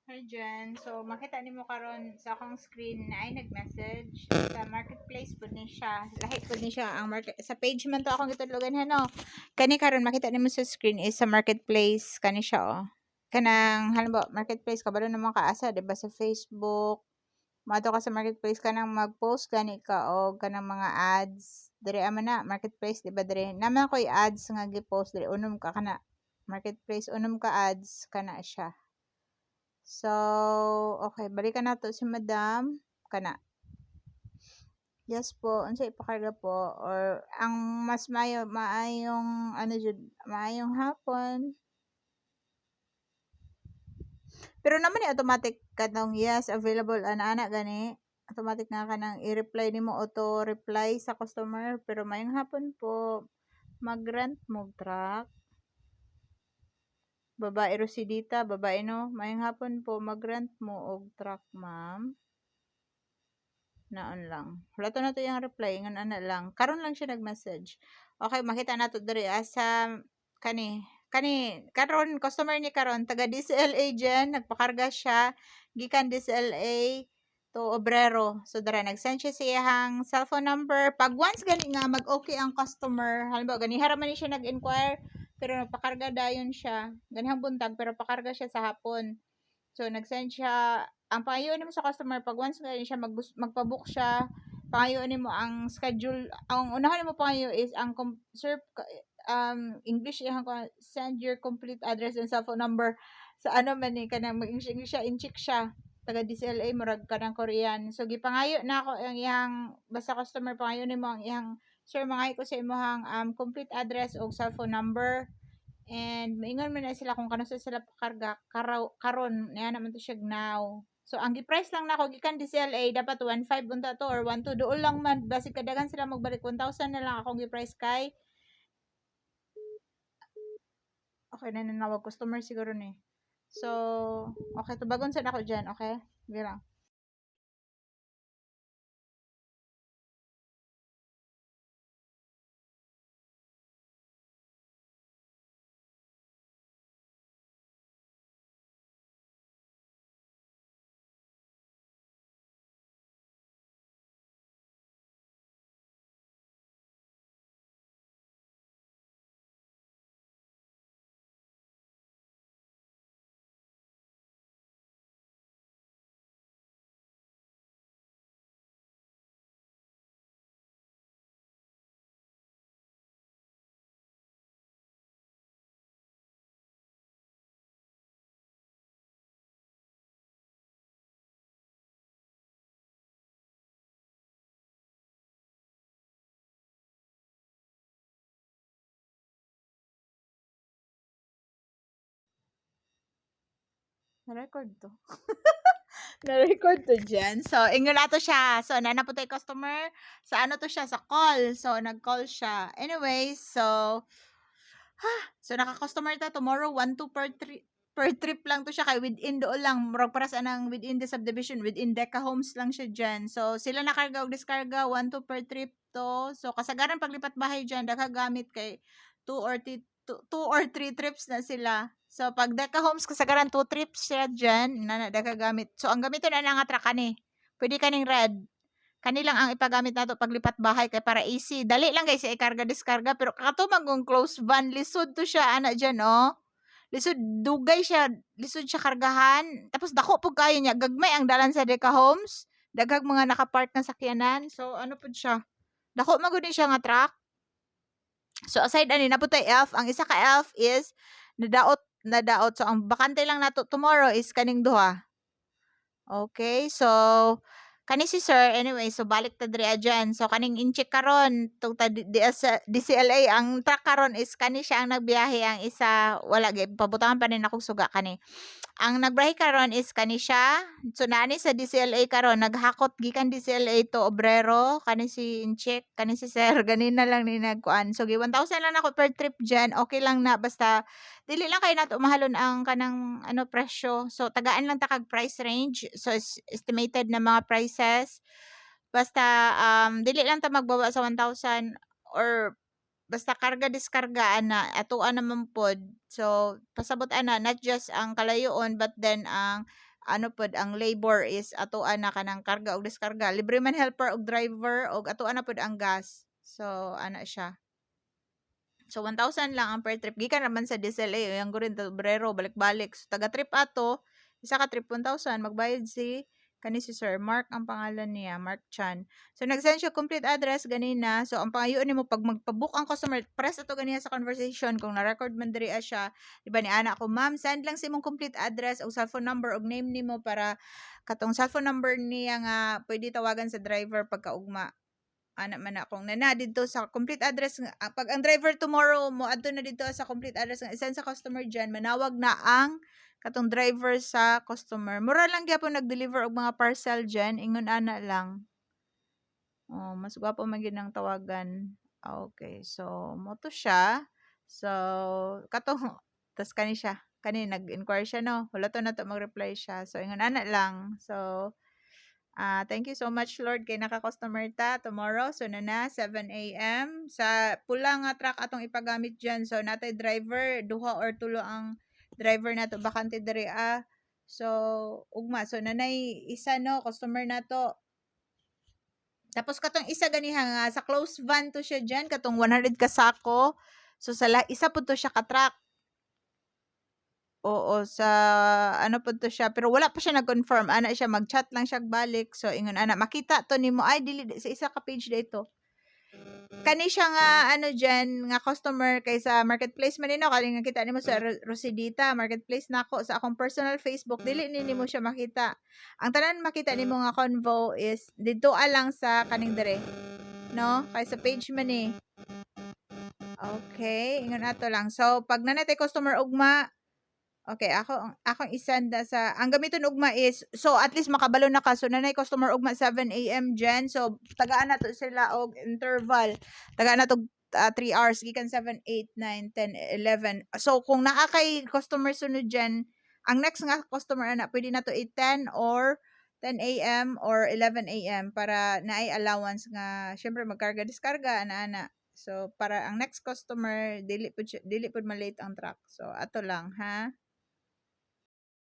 Hi Jen. So makita nimo karon sa akong screen na ay nag-message sa marketplace pud ni siya. Lahi pud ni siya ang market sa page man to akong gitudlogan hano. Kani karon makita nimo sa screen is sa marketplace kani siya oh. Kanang halimbawa marketplace kabalo naman kaasa di ba sa Facebook. Mato ka sa marketplace kanang mag-post gani ka og kanang mga ads. Dire man na marketplace di ba dire. Naman ko'y ads nga gi-post dire unom ka kana marketplace unom ka ads kana siya. So, okay, balikan nato si Madam kana. Yes po, unsay ipakarga po or ang mas maayong ano jud, maayong hapon. Pero naman ni automatic kanang yes, available ana gani. Automatic nga kanang i-reply nimo auto reply sa customer pero mayong hapon po. Mag-rent mo truck. Babae Rosidita, babae no. Mayong hapon po mag-rent mo og truck, ma'am. Naon lang. Wala to na to yung reply. Ngan ana lang. Karon lang siya nag-message. Okay, makita na to diri sa karon customer ni karon taga DCLA dyan, nagpakarga siya gikan DCLA to Obrero. So dara nag-send siya sa iyang cellphone number. Pag once gani nga mag-okay ang customer, halimbawa ganihara man ni siya nag-inquire pero nagpakarga dayon siya. Ganihang buntag pero pakarga siya sa hapon. So, nag-send siya, ang pangayoon mo sa customer, pag once nga siya magpa-book siya, pangayoon mo ang schedule, ang unahan mo pangayo is, ang, sir, English, send your complete address and cell phone number, sa ano man eh, kanang mag-English siya, in-check siya, taga DCLA, murag ka ng Korean. So, gipangayo na ako ang iyang, basta customer, pangayoon mo ang iyang, sir, mangayo ko sa imong complete address o cellphone number, and maingon man na sila kung kano sila pakarga karon niya naman to siya now. So ang gi-price lang nako gikan DCLA dapat 1.5 unta to or 1.2 dool lang man basi kadagan sila magbalik 1,000 na lang akong gi-price kay okay na nanawag customer siguro ni. So okay tubagon sad ako diyan, okay? Gira. Na-record to. Na-record to dyan. So, ingon na to siya. So, nana po tayo customer. Sa ano to siya? Sa call. So, nag-call siya. Anyway, so naka-customer ta tomorrow 1-2 per trip lang to siya kay within doon lang murag para sa anang within the subdivision within Deca Homes lang siya dyan. So sila nakarga og diskarga 1-2 per trip to. So kasagaran paglipat bahay dyan dagha gamit kay 2 or 3 trips na sila. So pag Deca Homes kasagaran 2 trips siya dyan na dagha gamit. So ang gamiton na nga truck ani. Pwede kaning red. Kanilang ang ipagamit nato paglipat bahay kay para easy. Dali lang guys ikarga diskarga pero katumang kung close van lisod to siya ana diyan oh. Lisod dugay siya, lisod siya kargahan. Tapos dako pug kayo niya gagmay ang dalan sa Deca Homes. Daghang mga nakapark na sakyanan. So ano pud siya? Dako magud siya nga truck. So aside ani naputay elf, ang isa ka elf is nadaot. So ang bakante lang nato tomorrow is kaning duha. Okay, so kani si sir anyway so balik ta diri adyan. So kaning incheck karon tong sa DCLA ang truck karon is kani siya ang nagbiyahe ang isa wala gay pabutangan pa rin akong suga kani. Ang nagbiyahe karon is kani siya. So nani sa DCLA karon naghakot gikan DCLA to Obrero kani si incheck kani si sir ganina lang ni nagkuan. So gi 1,000 lang ako per trip dyan. Okay lang na basta dili lang kay nato mahalon ang kanang ano presyo. So tagaan lang ta kag price range. So estimated na mga prices. Basta dili lang ta magbaba sa 1,000 or basta karga diskarga ana atuan naman pod. So pasabot ana not just ang kalayoon but then ang ano pod ang labor is atoan na kanang karga og deskarga. Libre man helper og driver og atoan na pod ang gas. So ana siya. So 1,000 lang ang per trip. Gikan naman sa diesel yang gurin to Brero balik-balik. So taga trip ato, isa ka trip 1,000 magbayad si kani si Sir Mark ang pangalan niya, Mark Chan. So nag-send siya complete address ganina. So ang pangayoon nimo pag magpa-book ang customer, press ato ganiya sa conversation kung na-record man diri siya. Diba ni ana ko, ma'am, send lang si imong complete address o cellphone number og name nimo para katong cellphone number niya nga pwede tawagan sa driver pagkaugma. Ana man akong nana dito sa complete address pag ang driver tomorrow mo adto na dito sa complete address nga isend sa customer dyan, manawag na ang katong driver sa customer. Mura lang gyapon nag-deliver og mga parcel dyan, ingon ana lang. Oh, mas gwapo man gyud ang tawagan. Okay, so mo to siya. So katong tas kani siya. Kani nag-inquire siya no. Wala to na to mag-reply siya. So ingon ana lang. So thank you so much Lord kay naka-customer ta tomorrow. So na 7 AM sa pula nga truck atong ipagamit diyan. So natay driver duha or tulo ang driver nato bakante diri So ugma so nanay isa no customer nato. Tapos katong isa ganiha nga sa close van to siya diyan katong 100 ka sako. So sa isa pud to siya ka truck. Oo, sa ano po to siya, pero wala pa siya nag-confirm. Ana siya, mag-chat lang siya balik. So, ingon, ana, makita to nimo ay, dili, sa isa ka page dito. Kani siya nga, ano dyan, nga customer kay sa marketplace man nino, kani nga kita nimo sa Rosidita, marketplace nako sa akong personal Facebook, dili nimo siya makita. Ang tanan makita nimo nga convo is, dito lang sa kaning dire. No? Kay sa page man ni. Okay, ingon ato lang. So, pag nanatay customer ugma, okay, akong isanda sa ang gamiton ugma is so at least makabalo na ka. So nanay customer ugma 7 AM dyan. So tagaan na to sila og interval. Tagaan na to 3 hours gikan 7, 8, 9, 10, 11. So kung naa kay customer sunod dyan, ang next nga customer ana pwede na to 8:10 or 10 AM or 11 AM para naay allowance nga syempre magkarga diskarga ana. So para ang next customer dili pud ma-late ang truck. So ato lang ha.